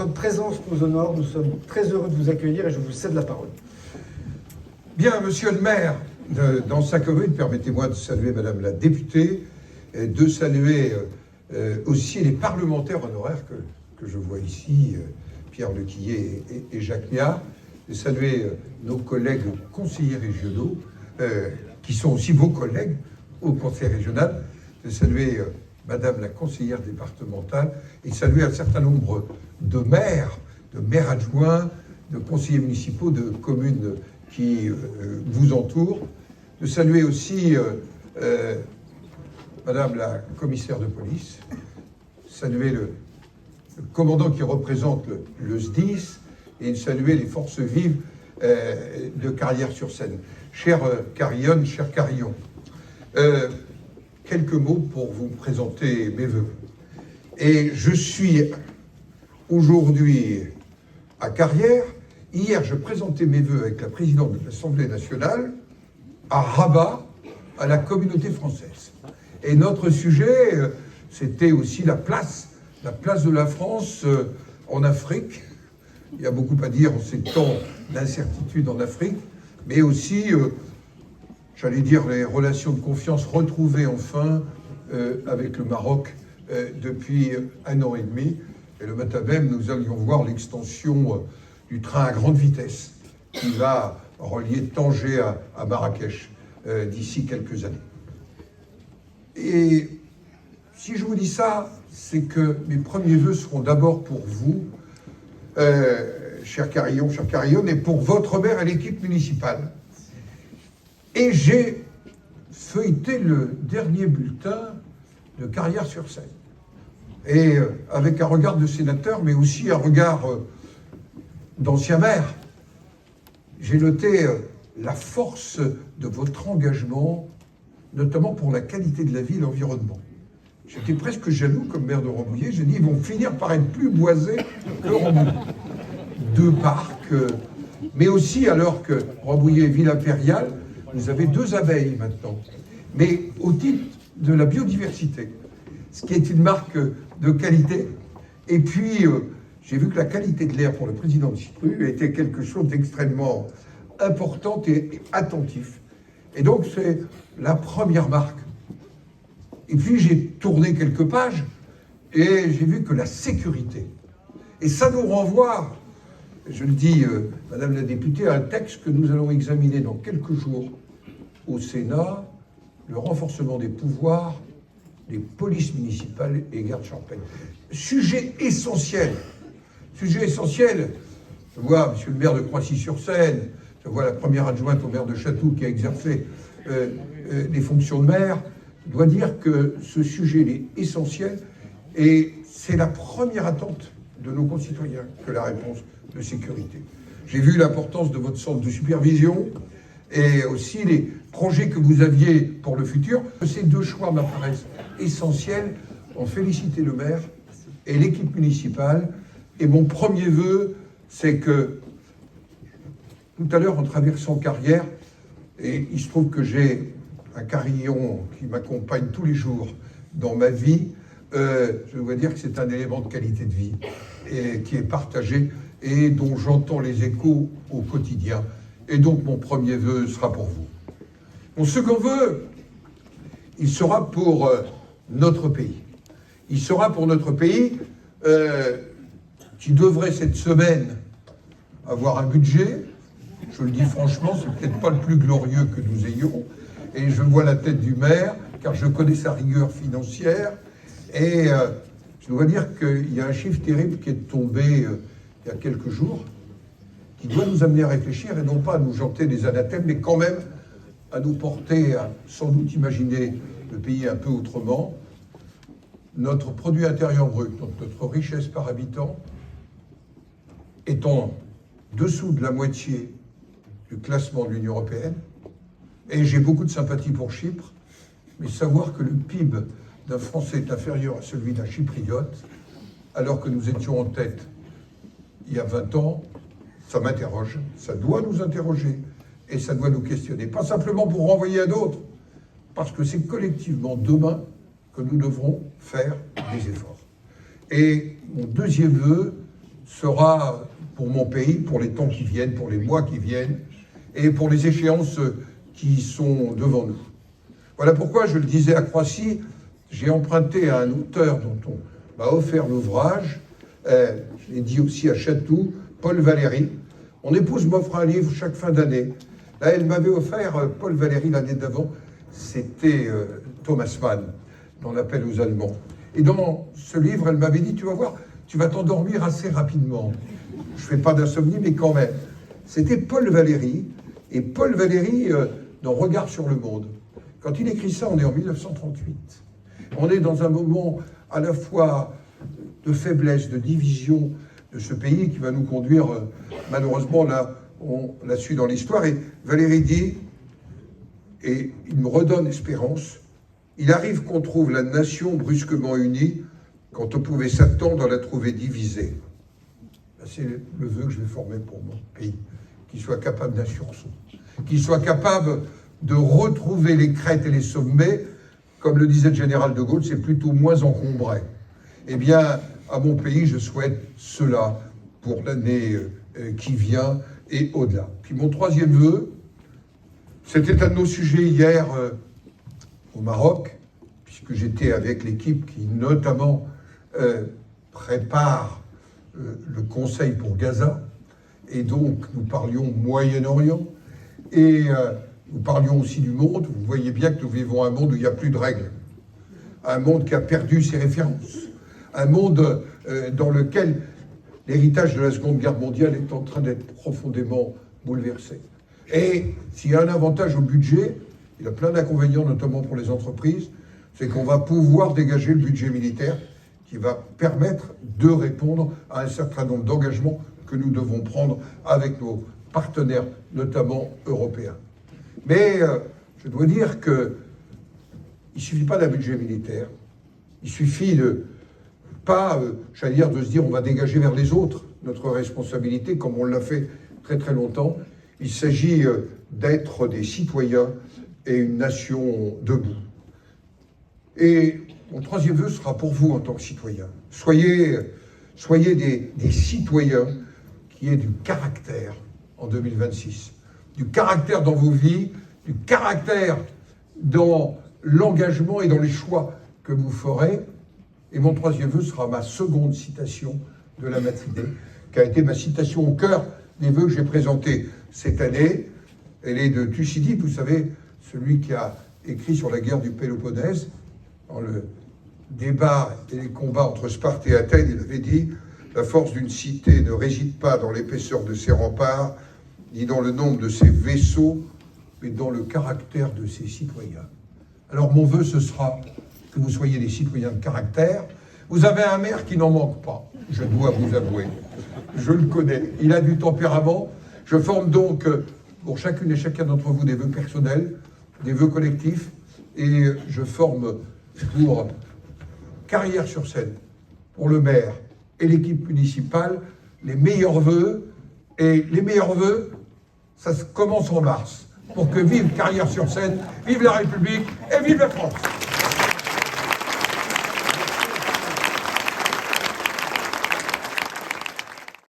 Votre présence nous honore, nous sommes très heureux de vous accueillir et je vous cède la parole. Bien, monsieur le maire, dans sa commune, permettez-moi de saluer madame la députée, et de saluer aussi les parlementaires honoraires que je vois ici, Pierre Lequillet et Jacques Niart, de saluer nos collègues conseillers régionaux, qui sont aussi vos collègues au conseil régional, de saluer madame la conseillère départementale et saluer un certain nombre de maires adjoints, de conseillers municipaux, de communes qui vous entourent, de saluer aussi madame la commissaire de police, saluer le commandant qui représente le SDIS et saluer les forces vives de Carrières-sur-Seine. Chère Carillonne, cher Carillon, quelques mots pour vous présenter mes vœux. Et je suis aujourd'hui à Carrières. Hier, je présentais mes vœux avec la présidente de l'Assemblée nationale à Rabat, à la communauté française. Et notre sujet, c'était aussi la place de la France en Afrique. Il y a beaucoup à dire en ces temps d'incertitude en Afrique, mais aussi, j'allais dire, les relations de confiance retrouvées enfin avec le Maroc depuis 1 an et demi. Et le matin même, nous allions voir l'extension du train à grande vitesse qui va relier Tanger à Marrakech d'ici quelques années. Et si je vous dis ça, c'est que mes premiers vœux seront d'abord pour vous, cher Carillon, cher Carillon, et pour votre maire et l'équipe municipale. Et j'ai feuilleté le dernier bulletin de Carrières-sur-Seine. Et avec un regard de sénateur, mais aussi un regard d'ancien maire, j'ai noté la force de votre engagement, notamment pour la qualité de la vie et l'environnement. J'étais presque jaloux comme maire de Rambouillet. J'ai dit, ils vont finir par être plus boisés que Rambouillet. 2 parcs, mais aussi, alors que Rambouillet est ville impériale, vous avez 2 abeilles maintenant. Mais au titre de la biodiversité, ce qui est une marque de qualité. Et puis, j'ai vu que la qualité de l'air pour le président de Chipru était quelque chose d'extrêmement important et attentif. Et donc, c'est la première marque. Et puis, j'ai tourné quelques pages et j'ai vu que la sécurité, et ça nous renvoie, je le dis, madame la députée, à un texte que nous allons examiner dans quelques jours au Sénat, le renforcement des pouvoirs des polices municipales et gardes champêtres. Sujet essentiel. Sujet essentiel. Je vois monsieur le maire de Croissy-sur-Seine, je vois la première adjointe au maire de Chatou qui a exercé les fonctions de maire. Je dois dire que ce sujet est essentiel et c'est la première attente de nos concitoyens que la réponse de sécurité. J'ai vu l'importance de votre centre de supervision et aussi les projets que vous aviez pour le futur. Ces 2 choix m'apparaissent essentiels. On félicite le maire et l'équipe municipale. Et mon premier vœu, c'est que tout à l'heure, en traversant Carrières, et il se trouve que j'ai un carillon qui m'accompagne tous les jours dans ma vie, je dois dire que c'est un élément de qualité de vie et qui est partagé et dont j'entends les échos au quotidien. Et donc mon premier vœu sera pour vous. Mon second vœu, il sera pour notre pays. Il sera pour notre pays qui devrait cette semaine avoir un budget. Je le dis franchement, c'est peut-être pas le plus glorieux que nous ayons. Et je vois la tête du maire, car je connais sa rigueur financière. Et je dois dire qu'il y a un chiffre terrible qui est tombé il y a quelques jours, qui doit nous amener à réfléchir, et non pas à nous janter des anathèmes, mais quand même à nous porter à sans doute imaginer le pays un peu autrement. Notre produit intérieur brut, notre richesse par habitant, est en dessous de la moitié du classement de l'Union européenne. Et j'ai beaucoup de sympathie pour Chypre, mais savoir que le PIB d'un Français est inférieur à celui d'un Chypriote, alors que nous étions en tête il y a 20 ans, ça m'interroge, ça doit nous interroger et ça doit nous questionner. Pas simplement pour renvoyer à d'autres, parce que c'est collectivement demain que nous devrons faire des efforts. Et mon deuxième vœu, sera pour mon pays, pour les temps qui viennent, pour les mois qui viennent, et pour les échéances qui sont devant nous. Voilà pourquoi, je le disais à Croissy, j'ai emprunté à un auteur dont on m'a offert l'ouvrage, je l'ai dit aussi à Chatou, Paul Valéry. Mon épouse m'offre un livre chaque fin d'année. Là, elle m'avait offert Paul Valéry l'année d'avant, c'était Thomas Mann, dans l'Appel aux Allemands. Et dans ce livre, elle m'avait dit, tu vas voir, tu vas t'endormir assez rapidement. Je ne fais pas d'insomnie, mais quand même. C'était Paul Valéry, et Paul Valéry, dans Regard sur le monde. Quand il écrit ça, on est en 1938. On est dans un moment à la fois de faiblesse, de division de ce pays qui va nous conduire, malheureusement, là, on l'a su dans l'histoire. Et Valéry dit, et il me redonne espérance, il arrive qu'on trouve la nation brusquement unie quand on pouvait s'attendre à la trouver divisée. C'est le vœu que je vais former pour mon pays, qu'il soit capable d'un sursaut, qu'il soit capable de retrouver les crêtes et les sommets, comme le disait le général de Gaulle, c'est plutôt moins encombré. Eh bien, à mon pays, je souhaite cela pour l'année qui vient et au-delà. Puis mon troisième vœu, c'était un de nos sujets hier au Maroc, puisque j'étais avec l'équipe qui notamment prépare le Conseil pour Gaza, et donc nous parlions Moyen-Orient, et nous parlions aussi du monde. Vous voyez bien que nous vivons un monde où il n'y a plus de règles, un monde qui a perdu ses références, un monde dans lequel l'héritage de la Seconde Guerre mondiale est en train d'être profondément bouleversé. Et s'il y a un avantage au budget, il y a plein d'inconvénients, notamment pour les entreprises, c'est qu'on va pouvoir dégager le budget militaire qui va permettre de répondre à un certain nombre d'engagements que nous devons prendre avec nos partenaires, notamment européens. Mais je dois dire qu'il ne suffit pas d'un budget militaire, il suffit de pas, j'allais dire, de se dire on va dégager vers les autres notre responsabilité, comme on l'a fait très très longtemps. Il s'agit d'être des citoyens et une nation debout. Et mon troisième vœu sera pour vous en tant que citoyens. Soyez des citoyens qui aient du caractère en 2026. Du caractère dans vos vies, du caractère dans l'engagement et dans les choix que vous ferez. Et mon troisième vœu sera ma seconde citation de la matinée, qui a été ma citation au cœur des vœux que j'ai présentés cette année. Elle est de Thucydide, vous savez, celui qui a écrit sur la guerre du Péloponnèse, dans le débat et les combats entre Sparte et Athènes. Il avait dit « La force d'une cité ne réside pas dans l'épaisseur de ses remparts, ni dans le nombre de ses vaisseaux, mais dans le caractère de ses citoyens. » Alors mon vœu, ce sera que vous soyez des citoyens de caractère. Vous avez un maire qui n'en manque pas, je dois vous avouer. Je le connais, il a du tempérament. Je forme donc pour chacune et chacun d'entre vous des vœux personnels, des vœux collectifs, et je forme pour Carrières-sur-Seine, pour le maire et l'équipe municipale, les meilleurs vœux. Et les meilleurs vœux, ça commence en mars, pour que vive Carrières-sur-Seine, vive la République et vive la France.